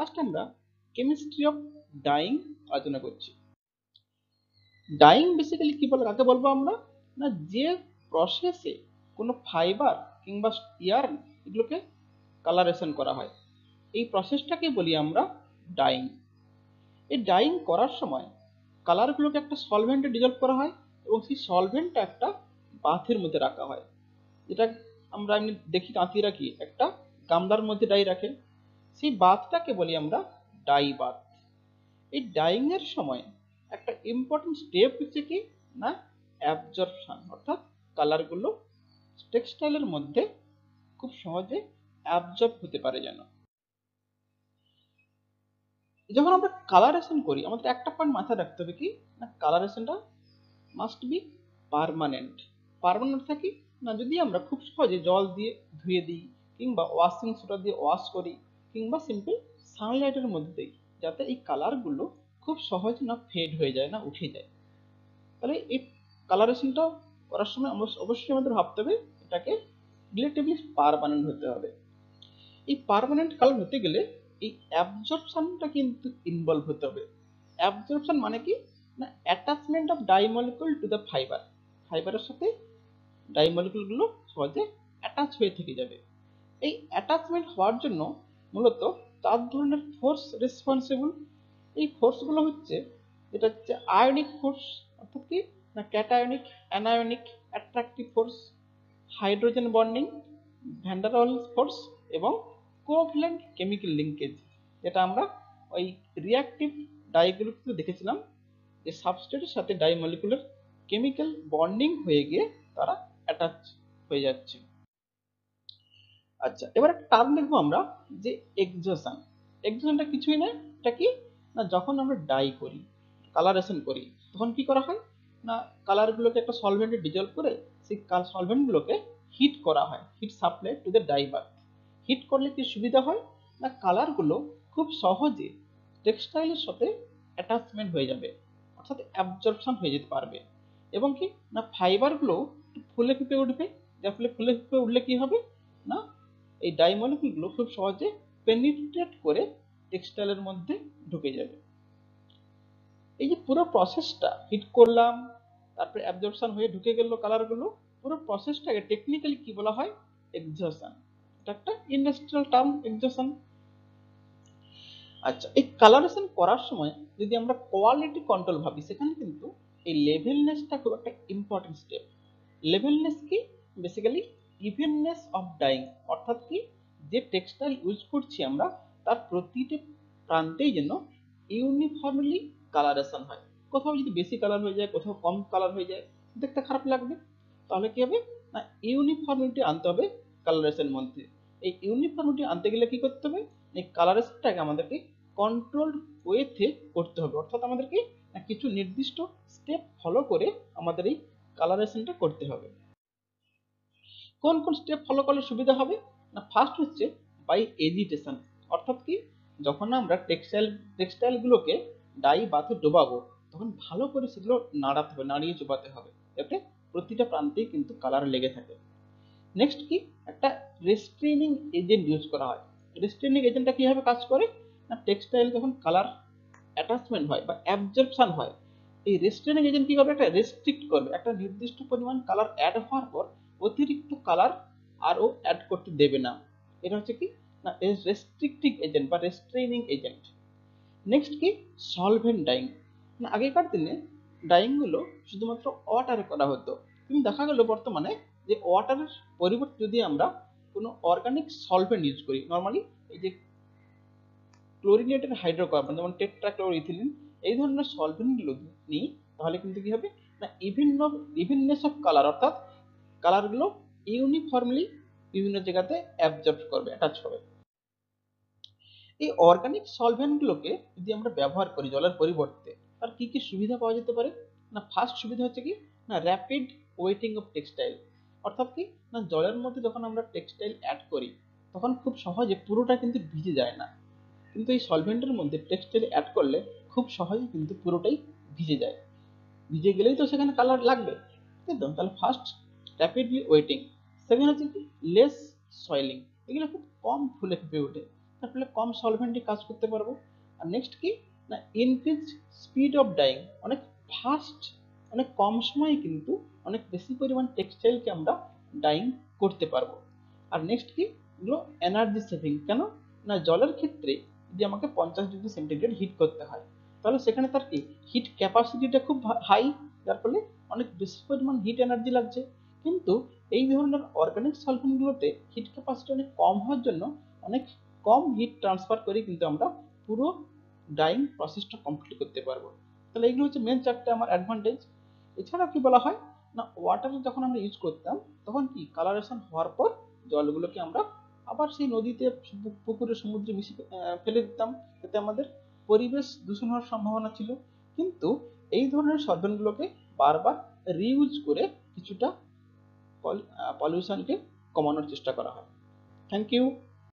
First আমরা chemistry of dying আলোচনা করছি। ডাইং বেসিক্যালি কি বলে কাকে বলবো আমরা, না যে প্রসেসে কোনো ফাইবার কিংবা ইয়ার্ন এগুলোকে কালারেশন করা হয়, এই প্রসেসটাকে বলি আমরা ডাইং। এই ডাইং করার সময় কালারগুলোকে একটা সলভেন্টে ডিজলভ করা হয় এবং সেই সলভেন্টটা একটা বাথের মধ্যে রাখা হয়, যেটা আমরা এমনি দেখি তাঁতিরা কি একটা গামলার মধ্যে ডাই রাখে, সেই বাথটাকে বলি আমরা ডাই বাথ। এই ডাইং এর সময় একটা ইম্পর্টেন্ট স্টেপ হচ্ছে কি না অ্যাবজর্পশন, অর্থাৎ কালারগুলো টেক্সটাইলের মধ্যে খুব সহজে অ্যাবজর্ব হতে পারে। যেন যখন আমরা কালারেশন করি আমাদের একটা পয়েন্ট মাথায় রাখতে হবে কি না কালারেশনটা মাস্ট বি পার্মানেন্ট। পার্মানেন্ট থাকি না যদি আমরা খুব সহজে জল দিয়ে ধুয়ে দিই কিংবা ওয়াশিং সোডা দিয়ে ওয়াশ করি কিংবা সিম্পল সানলাইটের মধ্যে দিই, যাতে এই কালারগুলো খুব সহজে না ফেড হয়ে যায়, না উঠে যায়। তাহলে এই কালারেশনটা করার সময় অবশ্যই আমাদের ভাবতে হবে এটাকে রিলেটিভলি পার্মানেন্ট হতে হবে। এই পার্মানেন্ট কালার হতে গেলে এই অ্যাবজর্পশনটা কিন্তু ইনভলভ হতে হবে। অ্যাবজর্পশন মানে কি না attachment of dye molecule to the fibre, ফাইবারের সাথে ডাইমলিকুলগুলো সহজে অ্যাটাচ হয়ে থেকে যাবে। এই অ্যাটাচমেন্ট হওয়ার জন্য মূলত 4 ধরনের ফোর্স রেসপন্সিবল। এই ফোর্সগুলো হচ্ছে, যেটা হচ্ছে আয়নিক ফোর্স, অর্থাৎ কি না cationic, anionic, attractive force, hydrogen bonding, van der Waals force এবং কোভ্যালেন্ট কেমিক্যাল লিঙ্কেজ, যেটা আমরা ওই রিঅ্যাকটিভ ডাইগুলোতে দেখেছিলাম যে সাবস্ট্রেটের সাথে ডাই মলিকুলার কেমিক্যাল বন্ডিং হয়ে গিয়ে তারা অ্যাটাচ হয়ে যাচ্ছে। আচ্ছা, এবার একটা টার্ম দেখবো আমরা যে এক্সোশন। এক্সোশনটা কিছুই না, এটা কি না যখন আমরা ডাই করি, কালারেশন করি, তখন কি করা হয় না কালারগুলোকে একটা সলভেন্টে ডিজলভ করে সেই সলভেন্টগুলোকে হিট করা হয়, heat supply to the dye bath. Heat করলে কি সুবিধা হয় না কালারগুলো খুব সহজে টেক্সটাইলের সাথে অ্যাটাচমেন্ট হয়ে যাবে, অর্থাৎ অ্যাবজর্পশন হয়ে যেতে পারবে, এবং কি না ফাইবারগুলো ফুলে ফেঁপে উঠবে। যার ফলে ফুলে ফেঁপে উঠলে কি হবে না এই ডাইমলিকুলগুলো খুব সহজে পেনিট্রেট করে টেক্সটাইলের মধ্যে ঢুকে যাবে। এই যে পুরো প্রসেসটা হিট করলাম, তারপরে অ্যাবজর্পশন হয়ে ঢুকে গেল কালারগুলো, পুরো প্রসেসটাকে টেকনিক্যালি কি বলা হয় এক্সোশন। এটা একটা ইন্ডাস্ট্রিয়াল টার্ম এক্সোশন। আচ্ছা, এই কালারেশন করার সময় যদি আমরা কোয়ালিটি কন্ট্রোল ভাবি, সেখানে কিন্তু এই লেভেলনেসটা খুব একটা ইম্পর্টেন্ট স্টেপ। লেভেলনেস কি বেসিক্যালি ইভেননেস অফ ডাইং, অর্থাৎ কি যে টেক্সটাইল ইউজ করছি আমরা তার প্রতিটি প্রান্তেই যেন ইউনিফর্মলি কালারেশন হয়। কোথাও যদি বেশি কালার হয়ে যায়, কোথাও কম কালার হয়ে যায়, দেখতে খারাপ লাগবে। তাহলে কি হবে না ইউনিফর্মিটি আনতে হবে কালারেশনের মধ্যে। এই ইউনিফর্মিটি আনতে গেলে কি করতে হবে, এই কালারেশনটাকে আমাদেরকে কন্ট্রোলড ওয়েতে করতে হবে, অর্থাৎ আমাদেরকে কিছু নির্দিষ্ট স্টেপ ফলো করে আমাদের এই কালারেশনটা করতে হবে। কোন কোন স্টেপ ফলো করলে সুবিধা হবে না ফার্স্ট হচ্ছে বাই এজিটেশন, অর্থাৎ কি যখন আমরা টেক্সটাইলগুলোকে ডাই বাথে ডোবাবো তখন ভালো করে সেগুলো নাড়াতে হবে, নাড়িয়ে চোবাতে হবে, যাতে প্রতিটা প্রান্তেই কিন্তু কালার লেগে থাকে। নেক্সট কি একটা রেস্ট্রেনিং এজেন্ট ইউজ করা হয়। রেস্ট্রেনিং এজেন্টটা কিভাবে কাজ করে না টেক্সটাইল যখন কালার অ্যাটাচমেন্ট হয় বা অ্যাবজর্পশন হয়, এই রেস্ট্রেনিং এজেন্ট কি করবে একটা রেস্ট্রিক্ট করবে, একটা নির্দিষ্ট পরিমাণ কালার অ্যাড হওয়ার পর অতিরিক্ত কালার আর ও অ্যাড করতে দেবে না। এটা হচ্ছে কি না রেস্ট্রিক্টিভ এজেন্ট বা রেস্ট্রেনিং এজেন্ট। নেক্সট কি সলভেন্ট ডাইং। না আগেকার দিনে ডাইং গুলো শুধুমাত্র ওয়াটারে করা হতো, কিন্তু দেখা গেল বর্তমানে যে ওয়াটারের পরিবর্তে যদি আমরা কোনো অর্গানিক সলভেন্ট ইউজ করি, নর্মালি এই যে ক্লোরিনেটেড হাইড্রোকার্বন যেমন টেট্রাক্লোরোইথিলিন, এই ধরনের সলভেন্টগুলো নিই, তাহলে কিন্তু কি হবে না ইভিননেস অফ কালার, অর্থাৎ কালারগুলো ইউনিফর্মলি বিভিন্ন জায়গাতে অ্যাবজর্ব করবে, অ্যাটাচ হবে। এই অর্গানিক সলভেন্টগুলোকে যদি আমরা ব্যবহার করি জলের পরিবর্তে, আর কি কি সুবিধা পাওয়া যেতে পারে না ফার্স্ট সুবিধা হচ্ছে কি না র্যাপিড ওয়েটিং অফ টেক্সটাইল, অর্থাৎ কি না জলের মধ্যে যখন আমরা টেক্সটাইল অ্যাড করি তখন খুব সহজে পুরোটা কিন্তু ভিজে যায় না, কিন্তু এই সলভেন্টের মধ্যে টেক্সটাইল অ্যাড করলে খুব সহজে কিন্তু পুরোটাই ভিজে যায়। ভিজে গেলেই তো সেখানে কালার লাগবে, একদম। তাহলে ফার্স্ট র্যাপিডলি ওয়েটিং। সেকেন্ড হচ্ছে কি লেস সয়েলিং, এগুলো খুব কম ফুলে ফেপে ওঠে। তার ফলে কম সলভেন্টে কাজ করতে পারবো। আর নেক্সট কি না, ইনক্রিজ স্পিড অফ ডাইং, অনেক ফাস্ট, অনেক কম সময়ে কিন্তু অনেক বেশি পরিমাণ টেক্সটাইলকে আমরা ডাইং করতে পারবো। আর নেক্সট কি, এগুলো এনার্জি সেভিং। কেন না, জলের ক্ষেত্রে যদি আমাকে 50 ডিগ্রি সেন্টিগ্রেড হিট করতে হয়, তাহলে সেখানে তার কি হিট ক্যাপাসিটিটা খুব হাই, যার ফলে অনেক বেশি পরিমাণ হিট এনার্জি লাগছে। কিন্তু এই ধরনের অর্গানিক সলভেন্টগুলোতে হিট ক্যাপাসিটি অনেক কম হওয়ার জন্য অনেক কম হিট ট্রান্সফার করে কিন্তু আমরা পুরো ডাইং প্রসেসটা কমপ্লিট করতে পারবো। তাহলে এইগুলো হচ্ছে মেন চারটে আমার অ্যাডভান্টেজ। এছাড়া কি বলা হয় না, ওয়াটার যখন আমরা ইউজ করতাম তখন কি কালারেশন হওয়ার পর জলগুলোকে আমরা আবার সেই নদীতে, পুকুরে, সমুদ্রে মিশিয়ে ফেলে দিতাম, এতে আমাদের পরিবেশ দূষণ হওয়ার সম্ভাবনা ছিল। কিন্তু এই ধরনের সলভেন্টগুলোকে বারবার রিইউজ করে কিছুটা পলিউশনকে কমানোর চেষ্টা করা হয়। Thank you.